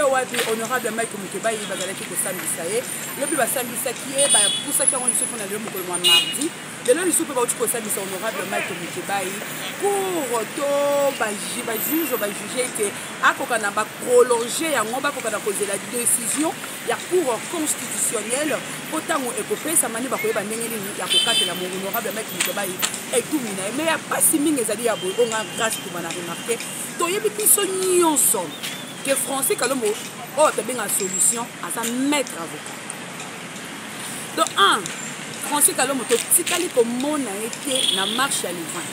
oyo wapi honorable Mike Mukeba yi bazalaki kosambisa ye lobi basambisaki ye bapusaki yango liso mpona lelo mokolo mwa mardi lelo liso mpe bauti kosambisa honorable Mike Mukeba yi pour to bajuge bajuge ete akoka na baprolonge yango bakoka na kozela décision ya cour constitutionnelle mpo ntango ekopesama nde bakoyeba ndenge nini ya kokatela mo honorable Mike Mukeba yi etumi na ye me ya mpasi mingi ezali ya boye onga grâce tuma na remarke toyebi biso nyonso que Francis Kalombo a une solution à sa maître avocat. Donc, Francis Kalombo a été na marche à l'Event.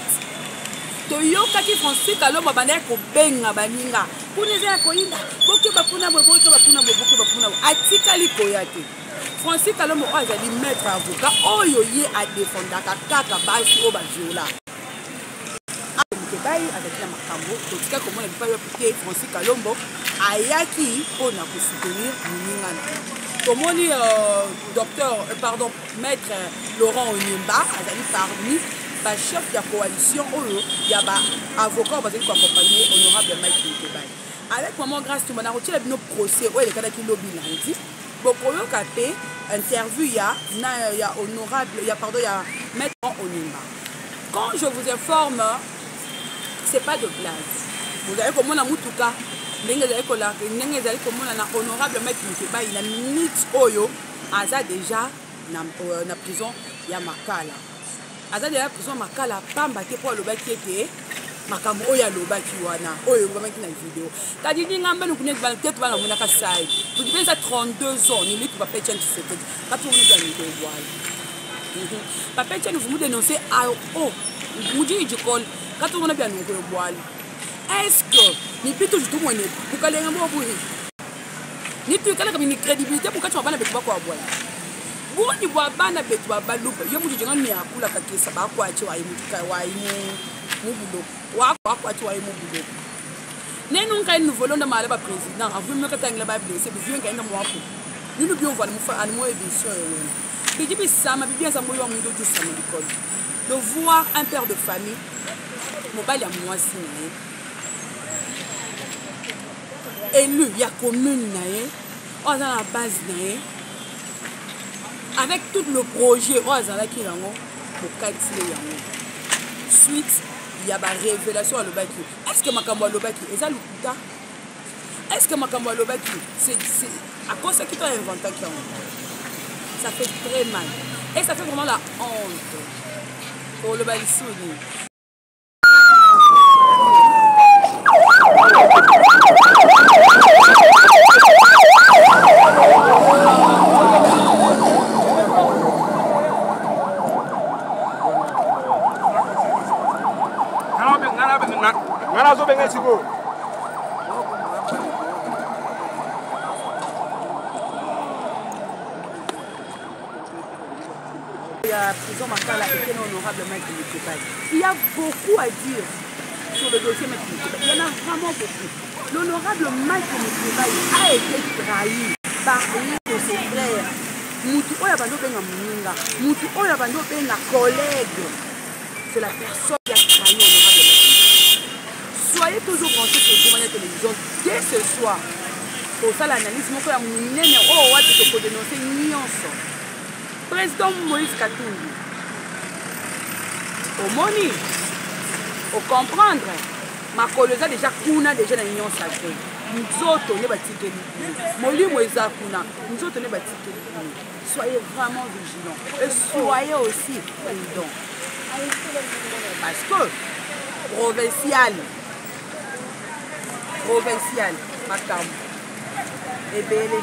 Toyoka ki Francis Kalombo a ko benga baninga. Kuneza koinda. Boke bapuna boke bapuna. Atikali koyate. Francis Kalombo a zali maître avocat. Oyo ye a défendre kaka basi o baziola. Mukeba avec la makambo totika komona bipa yo pike Francis Kalombo ayaki pona ko soutenir muningana komoni maître Laurent Onyemba azali parmi ba chef de coalition oyo ya ba avocat bazali ko accompagner honorable Mike Mukeba avec maman grâce tout mana rotila bino procès oyo lekana ki lobby lundi bokoyo kape interview ya honorable ya maître Onyemba. Quand je vous informe, c'est pas de blague. Vous avez comme on a mutuka, honorable Mike Mukeba, il a minute oyo, aza déjà na prison ya Makala. Aza déjà prison Makala, pamba te pour le baki ete makambo oyo alobaki wana oyo ngomaki na vidéo. Kadi ngamba nous connaît peut-être bana mona ka sai. Vous dites ça 32 ans, ni lui qui va payer chance c'était. Pas tout le monde dans le bois. Papa Etienne vous me dénoncez à oh, vous dites du col. Quand on a bien nous boire. Est-ce que ni plutôt tout monde pour caler un mot pour ni tu calais comme une crédibilité pour que tu vas pas avec quoi boire. Vous ni boire pas na betu ba lupa. Yo mu jinga ni akula ka kesa ba kwa chi wa mu budo. Wa kwa chi wa mu budo. Nenu nka nous volons de mal ba président. Vous me ka tangla ba blessé, vous viens ka na mo ako. Nous bien voir nous faire animaux édition. De voir un père de famille, élu, il y a commune, on a la base, avec tout le projet, on a suite, il y a une révélation à l'Obaki. Est-ce que Makambo à l'Obaki est ça l'Ukuta? Est-ce que Makambo à l'Obaki, c'est à cause de qui t'a inventé? Ça fait très mal. Et ça fait vraiment la honte pour le Balissouni. La prison Makala était honorable Mike Mukeba. Il y a beaucoup à dire sur le dossier Mike Mukeba. Il y en a vraiment beaucoup. L'honorable Mike Mukeba a été trahi par l'un de ses frères. Moutou Oya Bando Benga Mouninga, Moutou Oya Bando Benga collègue. C'est la personne qui a trahi l'honorable Mike Mukeba. Soyez toujours branchés sur la télévision dès ce soir. Pour ça, l'analyse, mon frère Mouninga, oh, ouais, tu peux dénoncer Nyonso. Président Moïse Katumbi, au moni, au comprendre, ma collègue déjà kuna déjà dans l'union sacrée. Nous autres, on est bâtis. Moli Moïse kuna, nous autres, on est bâtis. Soyez vraiment vigilants et soyez aussi prudents. Parce que provincial, Makambo, et belé.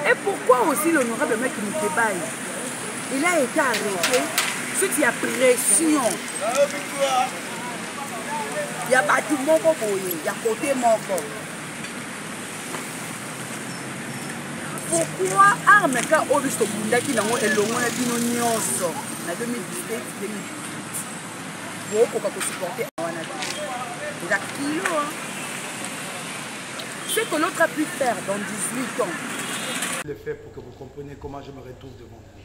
Et pourquoi aussi l'honorable Mike Mukeba, il a été arrêté suite à pression. Il y a bâti moko boye, il y a côté moko. Pourquoi arme ka obisto bundaki nango elongo na bino nyonso na 2017 2018. Boko ka ko supporter wana. Il a kilo. Ce que l'autre a pu faire dans 18 ans. Le fait pour que vous compreniez comment je me retrouve devant vous.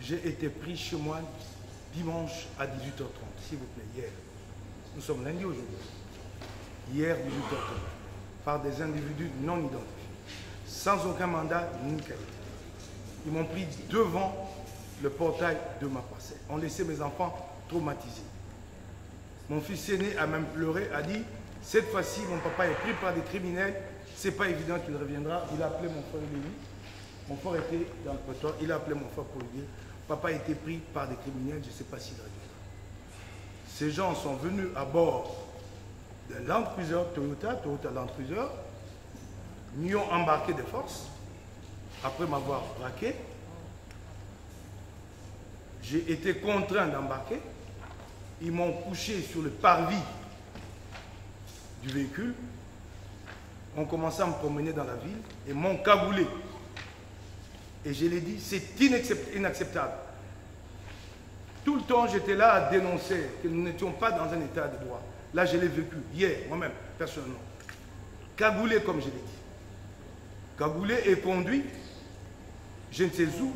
J'ai été pris chez moi dimanche à 18h30, s'il vous plaît, hier. Nous sommes lundi aujourd'hui. hier 18 octobre, par des individus non identifiés, sans aucun mandat ni qualité. Ils m'ont pris devant le portail de ma parcelle, ont laissé mes enfants traumatisés. Mon fils aîné a même pleuré, a dit, cette fois-ci, mon papa est pris par des criminels, c'est pas évident qu'il reviendra. Il a appelé mon frère Lévi. Mon frère était dans le prétoire, il a appelé mon frère pour lui dire, papa a été pris par des criminels, je ne sais pas s'il reviendra. Ces gens sont venus à bord d'un Land Cruiser Toyota Land Cruiser, m'y ont embarqué de force, après m'avoir braqué. J'ai été contraint d'embarquer. Ils m'ont couché sur le parvis du véhicule. On commençait à me promener dans la ville et m'ont cagoulé. Et je l'ai dit, c'est inacceptable. Tout le temps, j'étais là à dénoncer que nous n'étions pas dans un état de droit. Là, je l'ai vécu, hier, moi-même, personnellement. Cagoulé, comme je l'ai dit. Cagoulé et conduit, je ne sais où,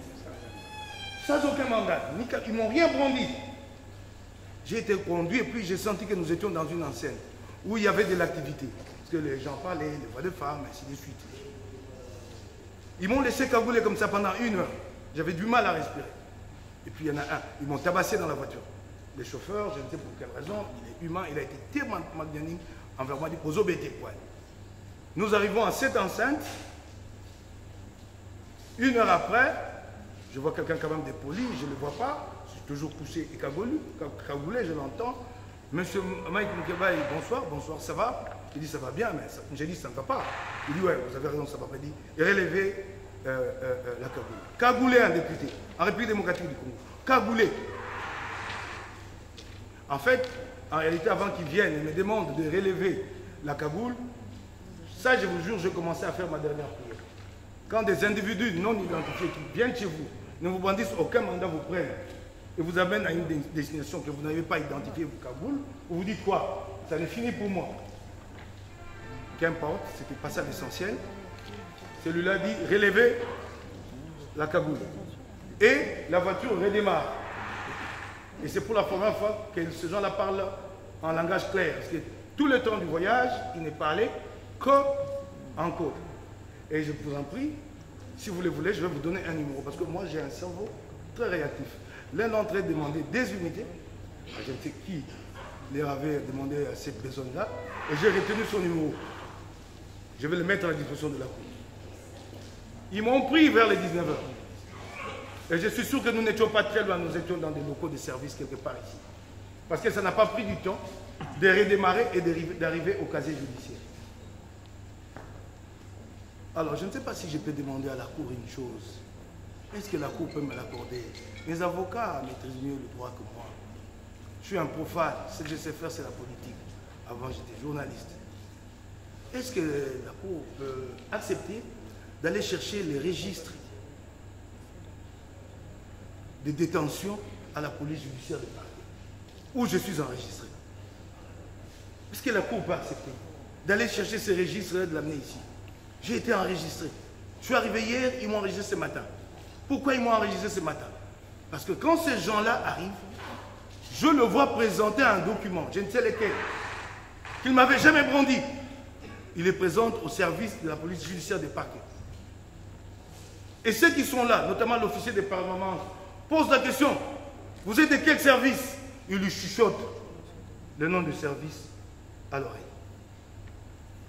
sans aucun mandat. Ils ne m'ont rien brandi. J'ai été conduit et puis j'ai senti que nous étions dans une enceinte où il y avait de l'activité. Parce que les gens parlaient, les voix de femmes, ainsi de suite. Ils m'ont laissé cagouler comme ça pendant 1 heure. J'avais du mal à respirer. Et puis il y en a un, ils m'ont tabassé dans la voiture. Le chauffeur, je ne sais pour quelle raison, il est humain, il a été tellement magnanime envers moi, il dit, posez bêté poil. Nous arrivons à cette enceinte. 1 heure après, je vois quelqu'un quand même dépoli, je ne le vois pas. Je suis toujours couché et cagoulé, je l'entends. Monsieur Mike Moukebaï, bonsoir, bonsoir, ça va? Il dit, ça va bien, mais j'ai dit, ça ne va pas. Il dit, ouais, vous avez raison, ça va pas. Il dit, relevez la cagoule. Cagoulé un député, en République démocratique du Congo. Cagoulé. En fait, en réalité, avant qu'ils viennent et me demandent de relever la cagoule, ça, je vous jure, je commençais à faire ma dernière prière. Quand des individus non identifiés qui viennent chez vous, ne vous brandissent aucun mandat, vous prennent et vous amènent à une destination que vous n'avez pas identifiée, vous cagoule, vous vous dites quoi? Ça n'est fini pour moi. Qu'importe, c'était pas ça l'essentiel. Celui-là dit, relevez la cagoule. Et la voiture redémarre. Et c'est pour la première fois que ces gens-là parlent en langage clair. Parce que tout le temps du voyage, ils ne parlaient qu'en code. Et je vous en prie, si vous le voulez, je vais vous donner un numéro. Parce que moi, j'ai un cerveau très réactif. L'un d'entre eux demandait des unités. Je ne sais qui leur avait demandé cette personne-là. Et j'ai retenu son numéro. Je vais le mettre à la disposition de la cour. Ils m'ont pris vers les 19h. Et je suis sûr que nous n'étions pas très loin. Nous étions dans des locaux de service quelque part ici. Parce que ça n'a pas pris du temps de redémarrer et d'arriver au casier judiciaire. Alors, je ne sais pas si je peux demander à la Cour une chose. Est-ce que la Cour peut me l'accorder? Mes avocats maîtrisent mieux le droit que moi. Je suis un profane. Ce que je sais faire, c'est la politique. Avant, j'étais journaliste. Est-ce que la Cour peut accepter d'aller chercher les registres de détention à la police judiciaire de Paris, où je suis enregistré? Est-ce que la Cour peut accepter d'aller chercher ces registres et de l'amener ici? J'ai été enregistré. Je suis arrivé hier, ils m'ont enregistré ce matin. Pourquoi ils m'ont enregistré ce matin? Parce que quand ces gens-là arrivent, je le vois présenter un document, je ne sais lequel, qu'il ne m'avait jamais brandi. Il les présente au service de la police judiciaire des parquets. Et ceux qui sont là, notamment l'officier des parlements, posent la question, vous êtes de quel service? Il lui chuchote le nom du service à l'oreille.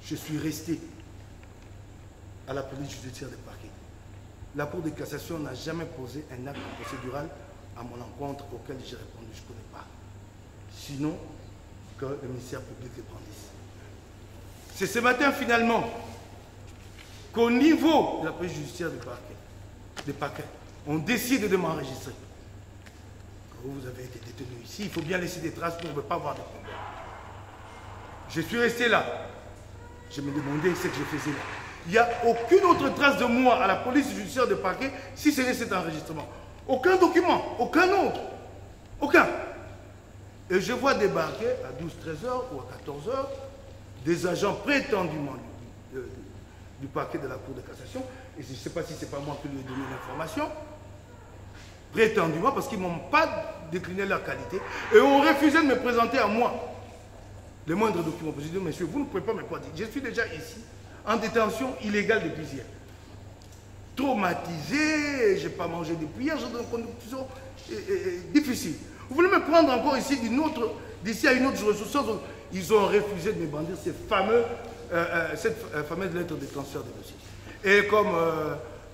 Je suis resté à la police judiciaire des parquets. La Cour de cassation n'a jamais posé un acte procédural à mon encontre auquel j'ai répondu, je ne connais pas. Sinon, que le ministère public le brandisse. C'est ce matin finalement qu'au niveau de la police judiciaire des parquets, on décide de m'enregistrer. Vous avez été détenu ici, il faut bien laisser des traces, on ne veut pas avoir de problème. Je suis resté là. Je me demandais ce que je faisais là. Il n'y a aucune autre trace de moi à la police judiciaire de parquet si ce n'est cet enregistrement. Aucun document, aucun autre. Aucun. Et je vois débarquer à 12-13 heures ou à 14 heures des agents prétendument du parquet de la Cour de cassation. Et je ne sais pas si ce n'est pas moi qui lui ai donné l'information. Prétendument, parce qu'ils ne m'ont pas décliné leur qualité. Et ont refusé de me présenter à moi. les moindres documents. Je dis, monsieur, vous ne pouvez pas me quoi dire. Je suis déjà ici, en détention illégale depuis hier. Traumatisé, je n'ai pas mangé depuis hier, j'ai une condition difficile. Vous voulez me prendre encore ici d'ici à une autre ressource. Ils ont refusé de me brandir cette fameuse lettre de transfert de dossier. Et comme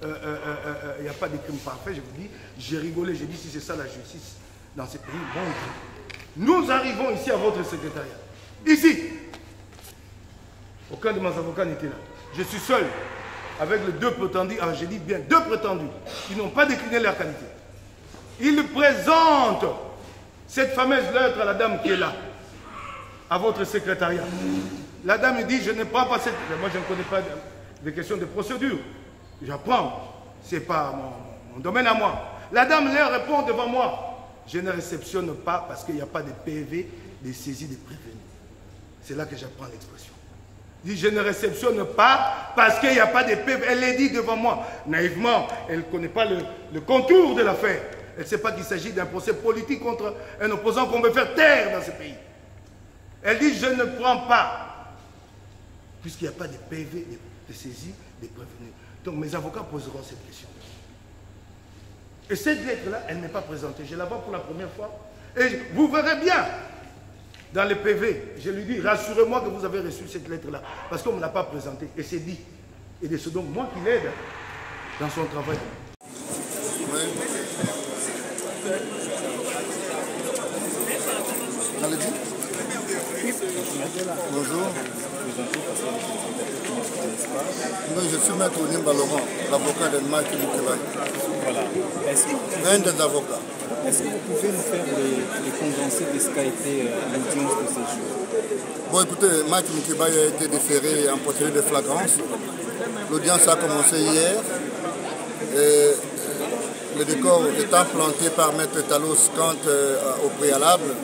il n'y a pas de crime parfait, je vous dis, j'ai rigolé, j'ai dit si c'est ça la justice dans ce pays, bon. Nous arrivons ici à votre secrétariat. Ici, aucun de mes avocats n'était là. Je suis seul avec les deux prétendus, alors j'ai dit bien deux prétendus, qui n'ont pas décliné leur qualité. Ils présentent cette fameuse lettre à la dame qui est là, à votre secrétariat. La dame me dit, je ne prends pas cette... Moi, je ne connais pas des questions de procédure. J'apprends. Ce n'est pas mon domaine à moi. La dame leur répond devant moi. Je ne réceptionne pas parce qu'il n'y a pas de PV, de saisie de prévenus. C'est là que j'apprends l'expression. Dit, je ne réceptionne pas parce qu'il n'y a pas de PV. Elle l'a dit devant moi. Naïvement, elle ne connaît pas le contour de l'affaire. Elle ne sait pas qu'il s'agit d'un procès politique contre un opposant qu'on veut faire taire dans ce pays. Elle dit, je ne prends pas, puisqu'il n'y a pas de PV, de saisie, de prévenus. Donc mes avocats poseront cette question. Et cette lettre-là, elle n'est pas présentée. Je la vois pour la première fois. Et vous verrez bien, dans le PV, je lui dis, rassurez-moi que vous avez reçu cette lettre-là, parce qu'on ne me l'a pas présentée. Et c'est dit. Et c'est donc moi qui l'aide dans son travail. Oui. Allez-y. Bonjour. Moi, je suis maître Nimba Laurent, l'avocat de Mike Moukebaï. Voilà. Un des avocats. Est-ce que vous pouvez nous faire les condensés de ce qu'a été l'audience de ces jours? Bon, écoutez, Mike Moukebaï a été déféré en procédure de flagrance. L'audience a commencé hier. Et le décor étant planté par Maître Talos quant au préalable.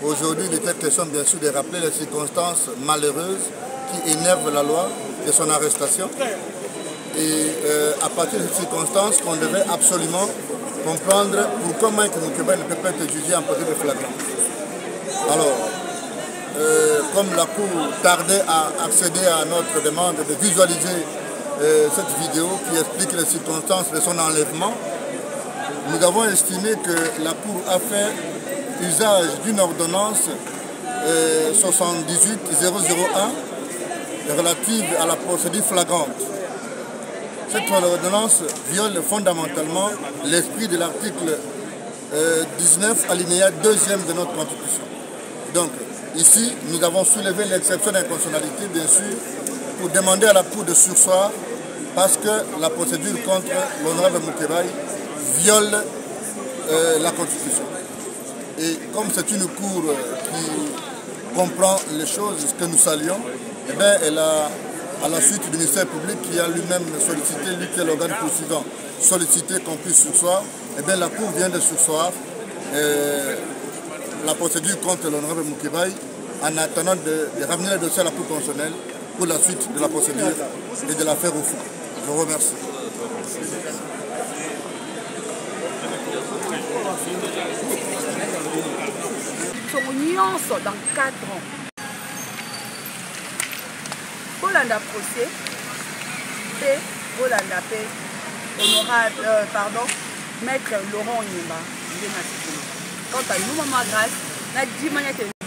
Aujourd'hui, il était question bien sûr de rappeler les circonstances malheureuses qui énervent la loi de son arrestation. Et à partir de ces circonstances, qu'on devait absolument comprendre pourquoi Mike Moukebaï ne peut pas être jugé en procédure de flagrance. Alors, comme la Cour tardait à accéder à notre demande de visualiser cette vidéo qui explique les circonstances de son enlèvement, nous avons estimé que la Cour a fait usage d'une ordonnance 78-001 relative à la procédure flagrante. Cette ordonnance viole fondamentalement l'esprit de l'article 19 alinéa 2e de notre Constitution. Donc, ici, nous avons soulevé l'exception d'inconstitutionnalité, bien sûr, pour demander à la Cour de surseoir parce que la procédure contre l'honorable Moukebaï viole la Constitution. Et comme c'est une cour qui comprend les choses que nous saluons, eh bien, elle a, à la suite du ministère public qui a lui-même sollicité, lui qui est l'organe poursuivant, sollicité qu'on puisse surseoir, eh bien, la Cour vient de surseoir la procédure contre l'honorable Moukebaï en attendant de ramener le dossier à la Cour constitutionnelle pour la suite de la procédure et de l'affaire au fond. Je vous remercie. Dans 4 ans. Holanda procès, et Holanda honorable, maître Laurent Nimba. Quant à nous, maman grâce, n'a dit manière que nous